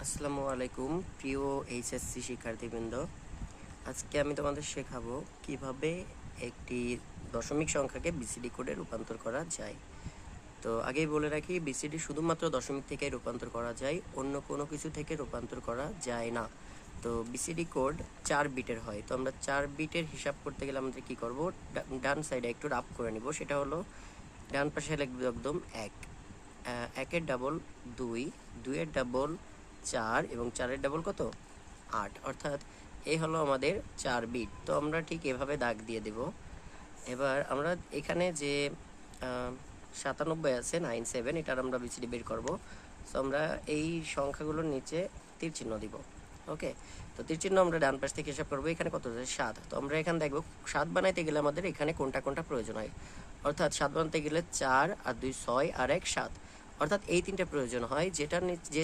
আসসালামু আলাইকুম প্রিয় এইচএসসি শিক্ষার্থীবৃন্দ। আজকে আমি তোমাদের শেখাবো কিভাবে একটি দশমিক সংখ্যাকে বিসিডি কোডে রূপান্তর করা যায়। তো আগেই বলে রাখি, বিসিডি শুধুমাত্র দশমিক থেকে রূপান্তর করা যায়, অন্য কোনো কিছু থেকে রূপান্তর করা যায় না। তো বিসিডি কোড 4 বিটের হয়। তো আমরা 4 বিটের হিসাব করতে গেলে আমাদের কী করব, ডান সাইডে একটু রাফ করে নিব। সেটা হলো ডান পাশে লিখব একদম 1, 1-এর ডাবল 2, 2-এর ডাবল 4 এবং 4-এর ডাবল কত 8, অর্থাৎ এই হলো আমাদের 4 বিট। তো আমরা ঠিক এভাবে দাগ দিয়ে দেব। এবার আমরা এখানে যে 97 আছে 97, এটার আমরা বিসিডি বের করব। তো আমরা এই সংখ্যাগুলোর নিচে তীর চিহ্ন দিব। ওকে, তো তীর চিহ্ন আমরা ডান পাশ থেকে হিসাব করবো। এখানে কত আছে 7। তো আমরা এখানে দেখব 7 বানাইতে গেলে আমাদের এখানে কোনটা কোনটা প্রয়োজন হয়। অর্থাৎ 7 বানাতে গেলে 4 আর 2 6 আর 1 7, অর্থাৎ এই তিনটা প্রয়োজন হয়, যেটার যে